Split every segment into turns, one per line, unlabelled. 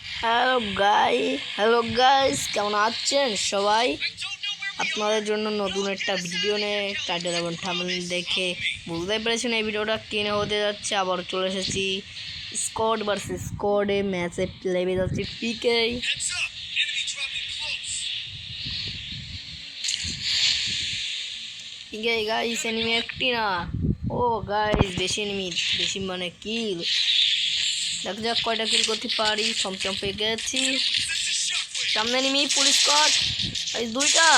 Hello guys, কেমন আছেন সবাই? আপনাদের জন্য নতুন একটা ভিডিও নিয়ে টাইটেল এবং থাম্বনেল দেখে বুঝতে পেরেছেন এই ভিডিওটা কিনে হতে যাচ্ছে। আবার চলে এসেছি স্কোয়াড ভার্সেস স্কোয়াডে ম্যাচে লেগে যাচ্ছি পিকে। গাইস এনিমি একটি না, ও গাইস বেশি এনিমি, বেশি মানে কিল। দেখা যাক কয়টা কিল করতে পারি। চমচম পেয়ে গেছি। সামনে এনিমি পুলিশ স্কোয়াড, গাইস দুইটা,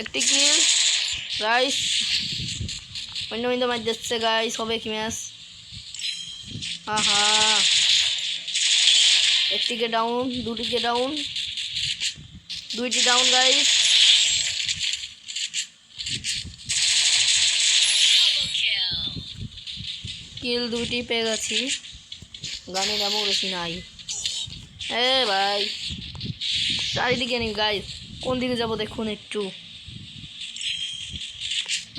একটি কিল গাইস। অন্য ম্যাচ যাচ্ছে গাইস, হবে কি ম্যাচ? আহা, একটিকে ডাউন, দুটিকে ডাউন, দুইটি ডাউন গাইস। কিল দুইটি পেয়ে গেছি। গানের এমন বেশি নাই। ভাই চারিদিকে নেই গাইস, কোন দিকে যাবো দেখুন একটু।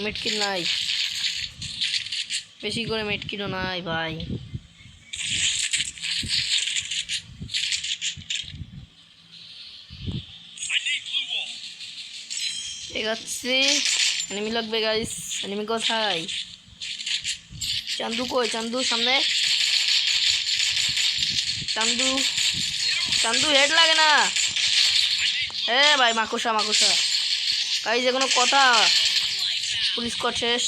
মেটকিল নাই, বেশি করে মেটকিলও নাই ভাই। ঠিক আছে, এনিমি লাগবে গাইস। এনিমি কোথায়? চান্দু কই? চান্দু সামনে। চান্দু, চান্দু হেড লাগে না। ভাই মাকুসা মাকুসা গাইস, যে কোনো কথা। পুলিশ স্কট শেষ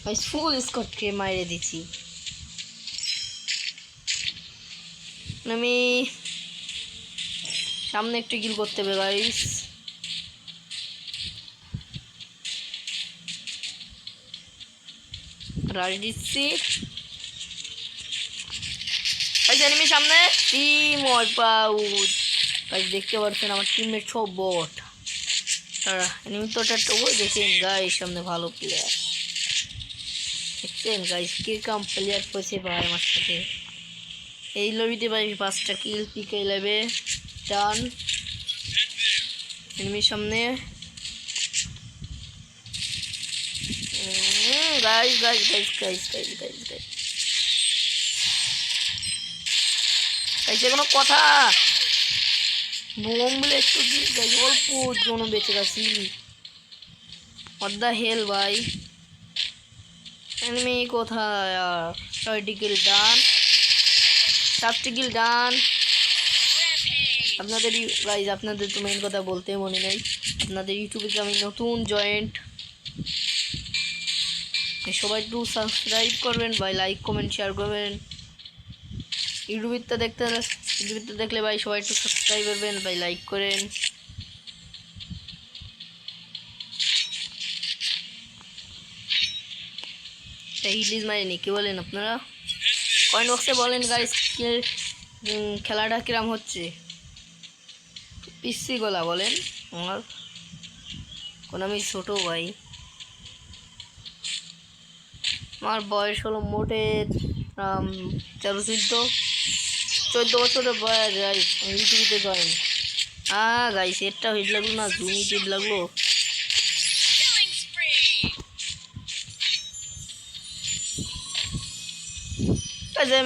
গাইস, ফুল স্কটকে মাইরে দিচ্ছি আমি। সামনে একটু কিল করতে হবে গাইস। রাশ দিচ্ছি গাইস, এনিমি সামনে। টিম ওয়াইপ আউট গাইস, দেখতে পাচ্ছেন আমার টিমমেট সব বট। এনিমি তো ওই দেখেন গাইস, সামনে ভালো প্লেয়ার দেখছেন গাইস। কে কাম প্লেয়ার পড়ছে ভাই আমার সাথে এই লবিতে ভাই। 5টা কিল পিকে লেবে ডান। এনিমির সামনে guys guys guys guys guys guys guys guys, কোনো কথা। বোম বলে একটু গাইস, অল্প জন বেঁচে গেছি। হোয়াট দ্য হেল ভাই, এনিমি কোথায়? 6টি কিল ডান, 7টি কিল ডান। আপনাদের গাইস, আপনাদের তো মেইন কথা বলতে মনে নেই। আপনাদের ইউটিউবে আমি নতুন জয়েন্ট, সবাই একটু সাবস্ক্রাইব করবেন ভাই, লাইক কমেন্ট শেয়ার করবেন। ইউটিউবে দেখলে ভাই সবাই একটু সাবস্ক্রাইব করবেন ভাই, লাইক করেন। হিটলিজ মারিনি, কি বলেন আপনারা? কমেন্ট বক্সে বলেন গাইস, খেলাটা কিরাম হচ্ছে। পিসি গলা বলেন আমার, কোন আমি ছোট ভাই। আমার বয়স হলো মোটে 13-14 বছরের বয়স গাইস। ইউটিউবে জয়েন। গাইস, এটা হিট লাগলো না, জুমি হিট লাগলো।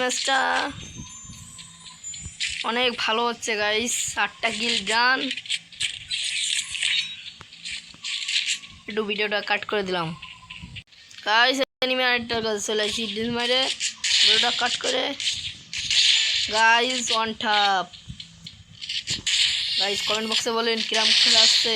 ম্যাচটা অনেক ভালো হচ্ছে গাইস। 8টা কিল ডান। একটু ভিডিওটা কাট করে দিলাম গাইস। এনিমি আরেকটা কাজ চলে আসি ডিল মারে, ভিডিওটা কাট করে guys. One tap guys, comment বক্সে বলেন কিরাম খেলা আসছে।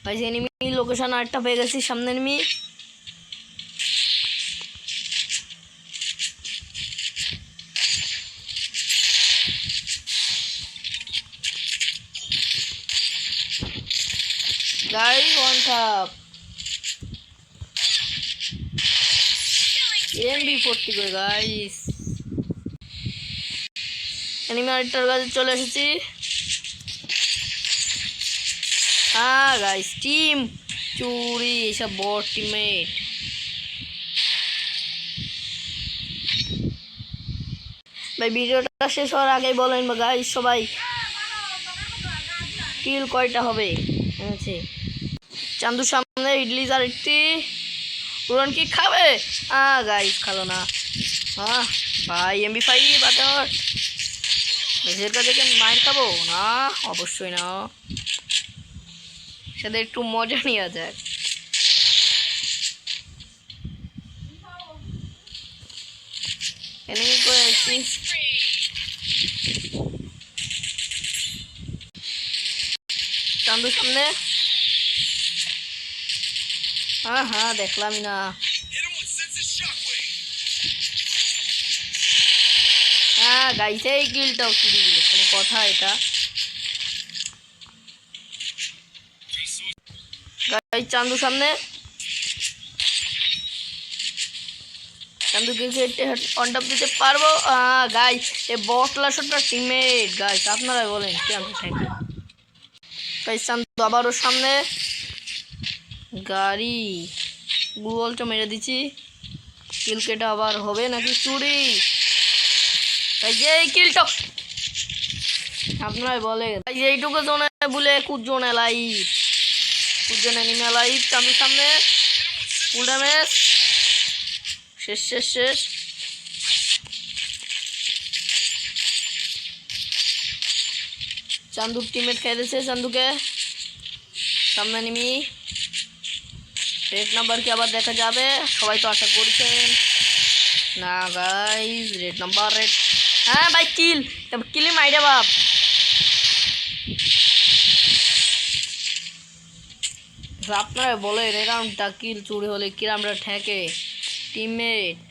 গাইস এনিমি লোকেশন আরেকটা পেয়ে গেছি, সামনে enemy. Guys one tap MB40 করে গাইস। এনিমি আরেকটার কাছে চলে এসেছি। গাইস টিম চুরি, এসব বট টিমমেট। ভাই ভিডিওটা শেষ হওয়ার আগেই বলেন গাইস সবাই কিল কয়টা হবে আছে চান্দুর সামনে ইডলি আর একটি উড়ন কি খাবে গাইস খালো না ভাই এমবি ফাইভ বাটার নিজের কাছে কি মাইর খাবো না অবশ্যই না সাথে একটু মজা নেওয়া যায় এনিমি করে আসছি চান্দুর সামনে হ্যাঁ দেখলামই না গাইছে এই কিলটাও চুরি দিল কোনো কথা এটা গাইস চান্দু সামনে চান্দুকে অন টপ দিতে পারবো গাইস এ বটলা শটটা টিমমেট গাইস আপনারা বলেন কেমন থাকে গাইস চান্দু আবারও সামনে গাড়ি গুগলটা মেরে দিচ্ছি কিল কেটা আবার হবে নাকি চুরি এই কিলটা আপনারা বলেন এইটুকু জোনে বলে কুজনে লাইভ কুজনে নিমে লাইভ চান্দুর সামনে ফুল ড্যামেজ শেষ চান্দুর টিমমেট খেয়েছে চান্দুকে সামনে নিমি রেড নাম্বার কি আবার দেখা যাবে সবাই তো আশা করছেন না গাইস রেড নাম্বার রেড ভাই কিল কিলি মাইরে বাপ আপনারা বলেন এরামটা কিল চুরি হলে কিরামটা ঠেকে টিমমেট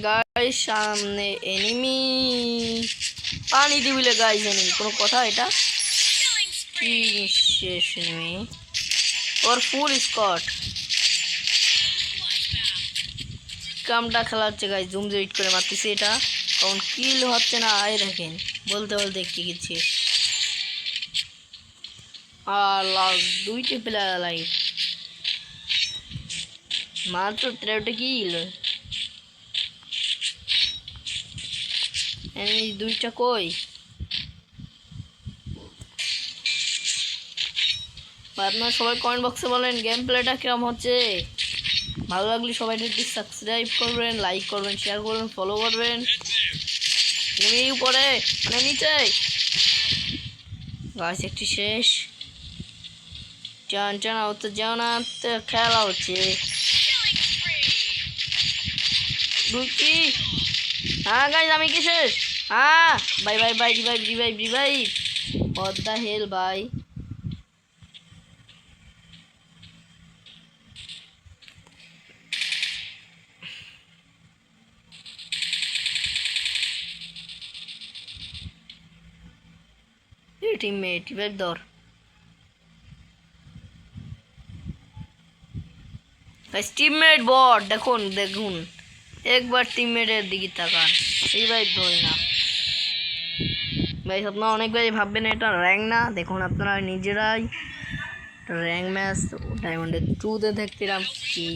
গাইস সামনে এনিমি পানি দিবিলে গাইস এনিমি কোনো কথা এটা কি শেষ এনিমি ওর ফুল স্কট কামটা খেলা হচ্ছে গাইস জুম জুইট করে মারতেছি এটা কারণ কিল হচ্ছে না দেখেন বলতে কি কিছু আর লাস্ট দুইটি প্লেয়ার লাইভ মাত্র 13টা কিল এই দুইটা কই আপনারা সবাই কমেন্ট বক্সে বলেন গেম প্লেটা কিরকম হচ্ছে ভালো লাগলে সবাই একটু সাবস্ক্রাইব করবেন লাইক করবেন শেয়ার করবেন ফলো করবেন তুমি উপরে মানে নিচে গাছ একটি শেষ চান তো যাও না খেলা হচ্ছে দুইটি গাইজ আমি কি শেষ বাই রিভাইভ what the hell ভাই টিমমেট রিভাইভ দর টিমমেট বট দেখুন একবার টিমমেটের দিকে তাকান রিভাইভ ধরে না ভাই আপনারা অনেকবারই ভাববেন এটা র্যাঙ্ক না দেখুন আপনারা নিজেরাই র্যাঙ্ক ম্যাচ ডায়মন্ডের 2-তে দেখছিলাম কি